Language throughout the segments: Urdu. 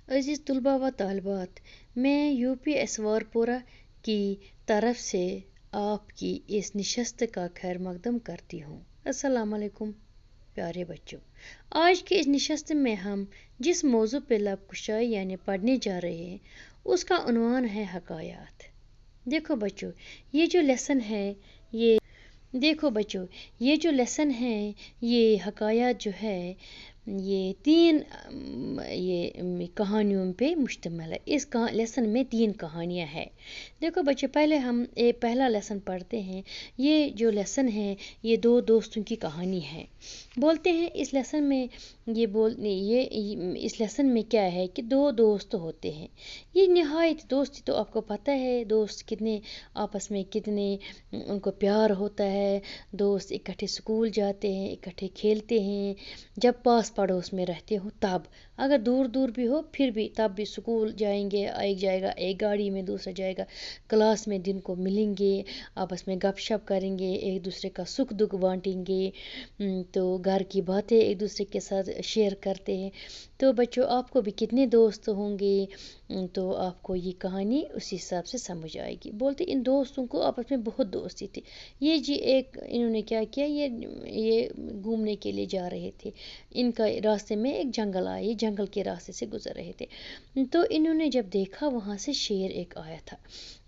عزیز طلباء و طالبات، میں یو پی اسوار پورہ کی طرف سے آپ کی اس نشست کا خیر مقدم کرتی ہوں۔ السلام علیکم پیارے بچوں، آج کی اس نشست میں ہم جس موضوع پہ لب کشائی یعنی پڑھنے جا رہے ہیں اس کا عنوان ہے حکایات۔ دیکھو بچوں، یہ جو لیسن ہے یہ حکایات جو ہے یہ تین کہانیوں پہ مشتمل ہے۔ اس لیسن میں 3 کہانیاں ہیں۔ دیکھو بچے، پہلے ہم پہلا لیسن پڑھتے ہیں۔ یہ جو لیسن ہے یہ 2 دوستوں کی کہانی ہے۔ بولتے ہیں اس لیسن میں اس لیسن میں کیا ہے کہ 2 دوست ہوتے ہیں۔ یہ نہایت دوستی تو آپ کو پتہ ہے، دوست کتنے آپس میں کتنے ان کو پیار ہوتا ہے۔ دوست اکٹھے اسکول جاتے ہیں، اکٹھے کھیلتے ہیں، جب پاس پڑوس میں رہتے ہو تب، اگر دور دور بھی ہو پھر بھی تب بھی اسکول جائیں گے، ایک جائے گا ایک گاڑی میں، دوسرا جائے گا کلاس میں، دن کو ملیں گے، آپس میں گپ شپ کریں گے، ایک دوسرے کا سکھ دکھ بانٹیں گے، تو گھر کی باتیں ایک دوسرے کے ساتھ شیئر کرتے ہیں۔ تو بچوں، آپ کو بھی کتنے دوست ہوں گے تو آپ کو یہ کہانی اسی حساب سے سمجھ آئے گی۔ بولتے ان دوستوں کو آپس میں بہت دوستی تھی۔ یہ جی انہوں نے کیا کیا، یہ گھومنے کے لیے جا رہے تھے۔ ان کا راستے میں ایک جنگل آیا، یہ جنگل کے راستے سے گزر رہے تھے، تو انہوں نے جب دیکھا وہاں سے شیر ایک آیا تھا۔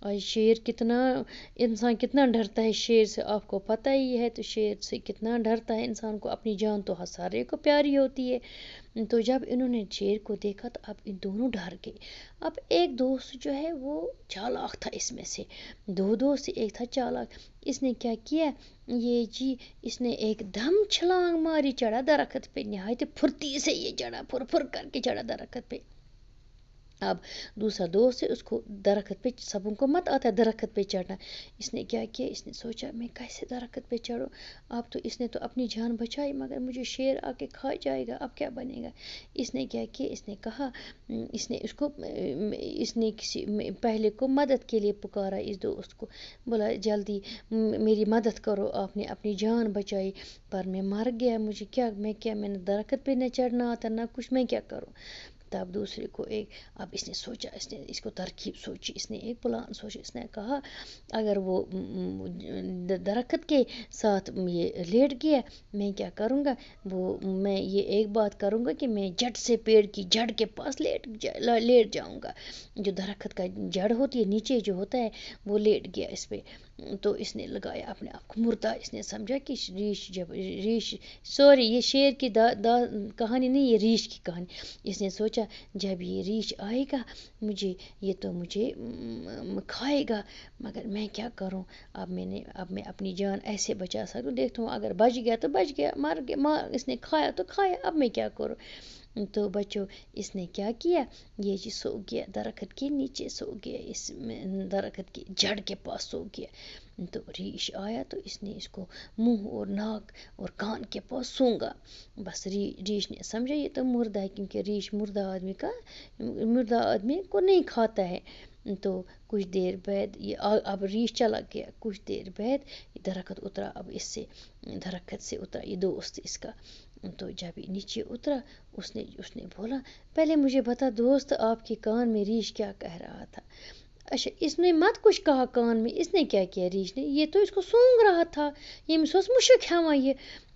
اور شیر انسان کتنا ڈرتا ہے شیر سے، آپ کو پتہ ہی ہے، تو شیر سے کتنا ڈرتا ہے انسان کو، اپنی جان تو ہر سارے کو پیاری ہوتی ہے۔ تو جب انہوں نے شیر کو دیکھا تو اب ان دونوں ڈر گئے۔ اب ایک دوست جو ہے وہ چالاک تھا، اس میں سے 2 دوست، ایک تھا چالاک۔ اس نے کیا کیا، اس نے ایک دم چھلانگ ماری، چڑھا درخت پہ، نہایت پھرتی سے یہ چڑھا، پھر کر کے چڑھا درخت پہ۔ اب دوسرا دوست ہے، اس کو درخت پہ، سبوں کو مت آتا ہے درخت پہ چڑھنا۔ اس نے کیا کیا، اس نے سوچا میں کیسے درخت پہ چڑھوں، اب تو اس نے تو اپنی جان بچائی مگر مجھے شیر آ کے کھا جائے گا، اب کیا بنے گا۔ اس نے کیا کیا، اس نے کہا، اس نے کسی پہلے کو مدد کے لیے پکارا، اس دوست کو بولا جلدی میری مدد کرو، آپ نے اپنی جان بچائی پر میں مر گیا، میں نے درخت پہ نہ چڑھنا آتا نہ کچھ، میں کیا کروں۔ تب دوسرے کو اب اس نے سوچا، اس کو ترکیب سوچی، اس نے ایک پلان سوچا۔ اس نے کہا اگر وہ درخت کے ساتھ یہ لیٹ گیا، میں کیا کروں گا، میں یہ ایک بات کروں گا کہ میں جٹ سے پیڑ کی جڑ کے پاس لیٹ جاؤں گا۔ جو درخت کا جڑ ہوتی ہے نیچے جو ہوتا ہے وہ لیٹ گیا اس پہ، تو اس نے لگایا اپنے آپ کو مردہ۔ اس نے سمجھا کہ یہ شیر کی کہانی نہیں، یہ ریچھ کی کہانی۔ اس نے سوچا جب یہ ریچھ آئے گا مجھے کھائے گا، مگر میں کیا کروں، اب میں اپنی جان ایسے بچا سکتا ہوں، دیکھتا ہوں اگر بچ گیا تو بچ گیا، مر گیا، اس نے کھایا تو کھایا، اب میں کیا کروں۔ تو بچوں، اس نے کیا کیا، یہ سو گیا، درخت کے نیچے سو گیا، اس درخت کی جڑ کے پاس سو گیا۔ تو ریچھ آیا تو اس نے اس کو منہ اور ناک اور کان کے پاس سونگا۔ بس ریچھ نے سمجھا یہ تو مردہ ہے، کیونکہ ریچھ مردہ آدمی کو نہیں کھاتا ہے۔ تو کچھ دیر بعد اب ریچھ چلا گیا، کچھ دیر بعد درخت اترا، اب درخت سے اترا یہ دوست اس کا۔ تو جب یہ نیچے اترا اس نے بولا پہلے مجھے بتا دوست، آپ کے کان میں ریچھ کیا کہہ رہا تھا۔ اچھا، اس نے مت کچھ کہا کان میں، اس نے کیا کیا ریچھ نے، یہ تو اس کو سونگ رہا تھا، یہ مسوس مشک ہے،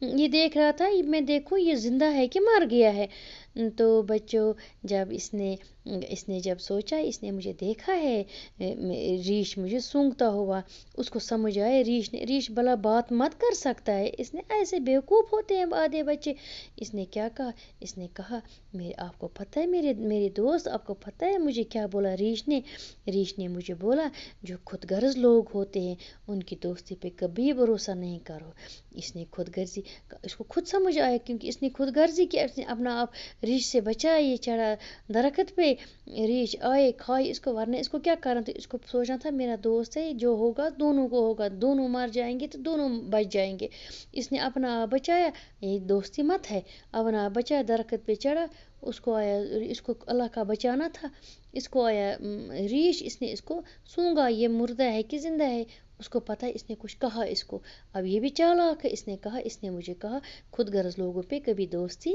یہ دیکھ رہا تھا میں دیکھوں یہ زندہ ہے کہ مر گیا ہے۔ تو بچوں، جب اس نے جب سوچا اس نے مجھے دیکھا ہے، ریچھ مجھے سونگتا ہوا، اس کو سمجھ آئے ریچھ بلا بات مت کر سکتا ہے، اس نے ایسے بیوقوف ہوتے ہیں آدھے بچے۔ اس نے کیا کہا، اس نے کہا آپ کو پتہ ہے میرے دوست، آپ کو پتہ ہے مجھے کیا بولا ریچھ نے مجھے بولا جو خود غرض لوگ ہوتے ہیں ان کی دوستی پہ کبھی بھروسہ نہیں کرو۔ اس کو خود سمجھ آیا، کیونکہ اس نے خود غرضی کی، اس نے اپنا آپ ریچھ سے بچایا، یہ چڑھا درخت پہ، ریچھ آئے کھائے اس کو، ورنہ اس کو کیا کرنا تھا، اس کو سوچنا تھا میرا دوست ہے، جو ہوگا دونوں کو ہوگا، دونوں مر جائیں گے تو دونوں بچ جائیں گے۔ اس نے اپنا آپ بچایا، یہ دوستی مت ہے، اپنا آپ بچایا، درخت پہ چڑھا، اس کو اللہ کا بچانا تھا، اس کو آیا ریچھ، اس نے اس کو سونگا یہ مردہ ہے کہ زندہ ہے، اس کو پتہ ہے اس نے کچھ کہا اس کو، اب یہ بھی چالاک ہے، اس نے کہا، اس نے مجھے کہا، خود غرض لوگوں پہ کبھی دوستی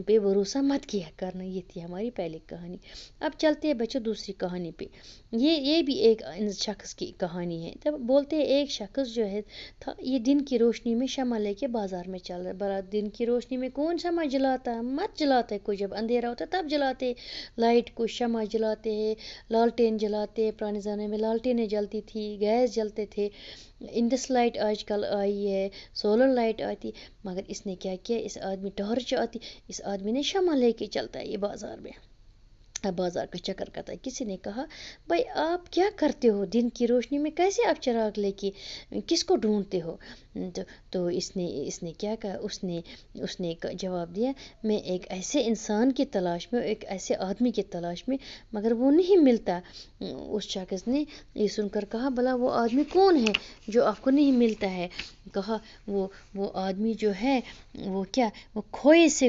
پہ بھروسہ مت کیا کرنا. یہ تھی ہماری پہلی کہانی. اب چلتے ہیں بچوں دوسری کہانی پہ. یہ بھی ایک شخص کی کہانی ہے. تب بولتے ہیں ایک شخص جو ہے تھا، یہ دن کی روشنی میں شمع لے کے بازار میں چل رہا ہے. برا دن کی روشنی میں کون شمع جلاتا ہے؟ مت جلاتا ہے کوئی. جب اندھیرا ہوتا ہے تب جلاتے لائٹ کو، شمع جلاتے ہیں، لالٹین جلاتے ہیں. پرانے زمانے میں لالٹینیں جلتی تھی، گیس جلتے تھے. انڈس لائٹ آج کل آئی ہے، سولر لائٹ آتی. مگر اس نے کیا کیا، اس آدمی ٹارچ آتی، اس آدمی نے شمع لے کے چلتا ہے یہ بازار میں. اب بازار کا چکر کرتا ہے. کسی نے کہا بھائی آپ کیا کرتے ہو دن کی روشنی میں، کیسے آپ چراغ لے کے کس کو ڈھونڈتے ہو؟ تو اس نے کیا کہا، اس نے جواب دیا میں ایک ایسے انسان کی تلاش میں، ایک ایسے آدمی کی تلاش میں، مگر وہ نہیں ملتا. اس شخص نے یہ سن کر کہا بھلا وہ آدمی کون ہے جو آپ کو نہیں ملتا ہے؟ کہا وہ آدمی جو ہے وہ کیا، وہ کھوئے سے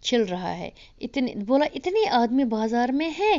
چھل رہا ہے. بولا اتنے آدمی بازار میں ہیں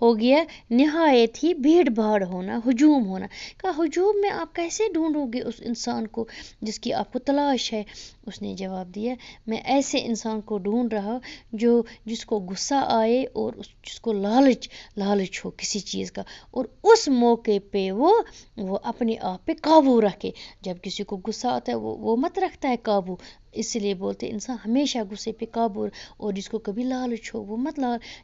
ہو گیا نہایت ہی بھیڑ بھاڑ ہونا، ہجوم ہونا. کہا ہجوم میں آپ کیسے ڈھونڈو گے اس انسان کو جس کی آپ کو تلاش ہے؟ اس نے جواب دیا میں ایسے انسان کو ڈھونڈ رہا جس کو غصہ آئے اور جس کو لالچ ہو کسی چیز کا، اور اس موقع پہ وہ اپنے آپ پہ قابو رکھے. جب کسی کو غصہ آتا ہے وہ مت رکھتا ہے قابو، اس لیے بولتے انسان ہمیشہ غصے پہ قابو. اور جس کو کبھی لالچ ہو وہ مت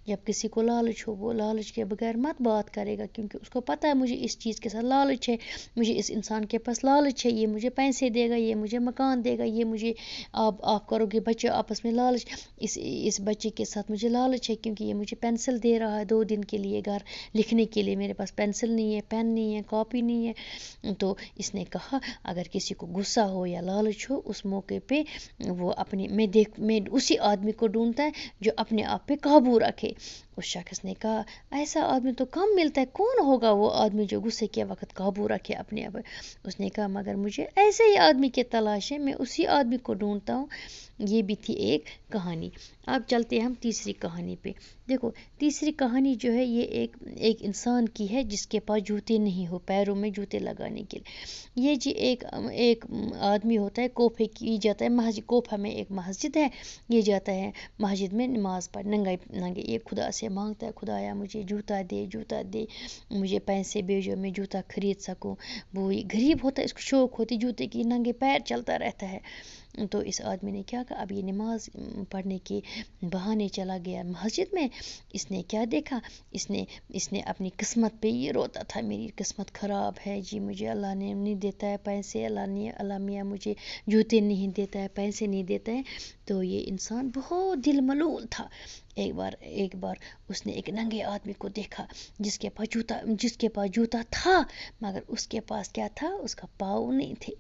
جب کسی کو لالچ ہو وہ لالچ کے بغیر مت بات کرے گا، کیونکہ اس کو پتہ ہے مجھے اس چیز کے ساتھ لالچ ہے، مجھے اس انسان کے پاس لالچ ہے، یہ مجھے پیسے دے گا، یہ مجھے مکان دے گا، یہ مجھے آپ کرو گے بچے آپس میں لالچ، اس بچے کے ساتھ مجھے لالچ ہے کیونکہ یہ مجھے پینسل دے رہا ہے 2 دن کے لیے گھر لکھنے کے لیے، میرے پاس پینسل نہیں ہے، پین نہیں ہے، کاپی نہیں ہے. تو اس نے کہا اگر کسی کو غصہ ہو یا لالچ ہو اس موقع پہ وہ میں اسی آدمی کو ڈھونڈتا ہے جو اپنے آپ پہ قابو رکھے. اس شخص نے کہا ایسا آدمی تو کم ملتا ہے، کون ہوگا وہ آدمی جو غصے کے وقت قابو رکھے اپنے آپ؟ اس نے کہا مگر مجھے ایسے ہی آدمی کی تلاش ہے، میں اسی آدمی کو ڈھونڈتا ہوں. یہ بھی تھی ایک کہانی. اب چلتے ہیں ہم تیسری کہانی پہ. دیکھو تیسری کہانی جو ہے یہ ایک انسان کی ہے جس کے پاس جوتے نہیں ہو، پیروں میں جوتے لگانے کے لیے. یہ جی ایک آدمی ہوتا ہے، کوفے کی جاتا ہے مسجد، کوفہ میں ایک مسجد ہے، یہ جاتا ہے مسجد میں نماز پڑھ ننگے یہ خدا سے مانگتا ہے خدایا مجھے جوتا دے، مجھے پیسے بھیجو میں جوتا خرید سکوں. وہ غریب ہوتا ہے، اس کو شوق ہوتی جوتے کی، ننگے پیر چلتا رہتا ہے. تو اس آدمی نے کیا کہا، اب یہ نماز پڑھنے کے بہانے چلا گیا مسجد میں. اس نے کیا دیکھا، اس نے اپنی قسمت پہ یہ روتا تھا میری قسمت خراب ہے جی، مجھے اللہ نے نہیں دیتا ہے پیسے، اللہ میاں مجھے جوتے نہیں دیتا ہے، پیسے نہیں دیتا ہے. تو یہ انسان بہت دل ملول تھا. ایک بار اس نے ایک ننگے آدمی کو دیکھا جس کے پاس جوتا تھا مگر اس کے پاس کیا تھا، اس کا پاؤں نہیں تھے.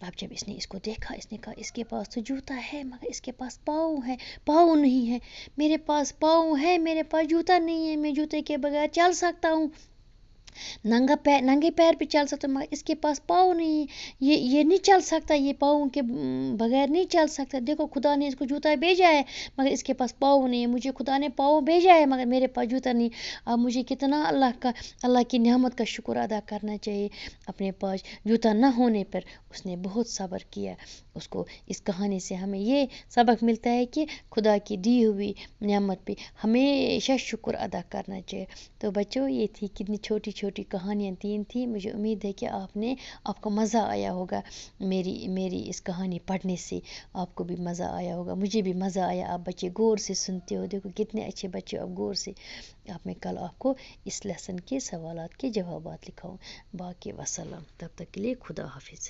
اب جب اس نے اس کو دیکھا اس نے کہا اس کے پاس تو جوتا ہے مگر اس کے پاس پاؤں نہیں ہے. میرے پاس پاؤں ہے، میرے پاس جوتا نہیں ہے، میں جوتے کے بغیر چل سکتا ہوں، ننگے پیر پہ چل سکتا ہوں، مگر اس کے پاس پاؤں نہیں ہے، یہ نہیں چل سکتا، یہ پاؤں کے بغیر نہیں چل سکتا. دیکھو خدا نے اس کو جوتا بھیجا ہے مگر اس کے پاس پاؤں نہیں ہے، مجھے خدا نے پاؤں بھیجا ہے مگر میرے پاس جوتا نہیں. اب مجھے کتنا اللہ کی نعمت کا شکر ادا کرنا چاہیے. اپنے پاس جوتا نہ ہونے پر اس نے بہت صبر کیا. اس کو اس کہانی سے ہمیں یہ سبق ملتا ہے کہ خدا کی دی ہوئی نعمت پہ ہمیشہ شکر ادا کرنا چاہیے. تو بچوں یہ تھی کتنی چھوٹی چھوٹی کہانیاں 3 تھیں. مجھے امید ہے کہ آپ کو مزہ آیا ہوگا میری اس کہانی پڑھنے سے، آپ کو بھی مزہ آیا ہوگا، مجھے بھی مزہ آیا. آپ بچے غور سے سنتے ہو، دیکھو کتنے اچھے بچے آپ غور سے. میں کل آپ کو اس لیسن کے سوالات کے جوابات لکھاؤں. باقی وسلام، تب تک کے لیے خدا حافظ.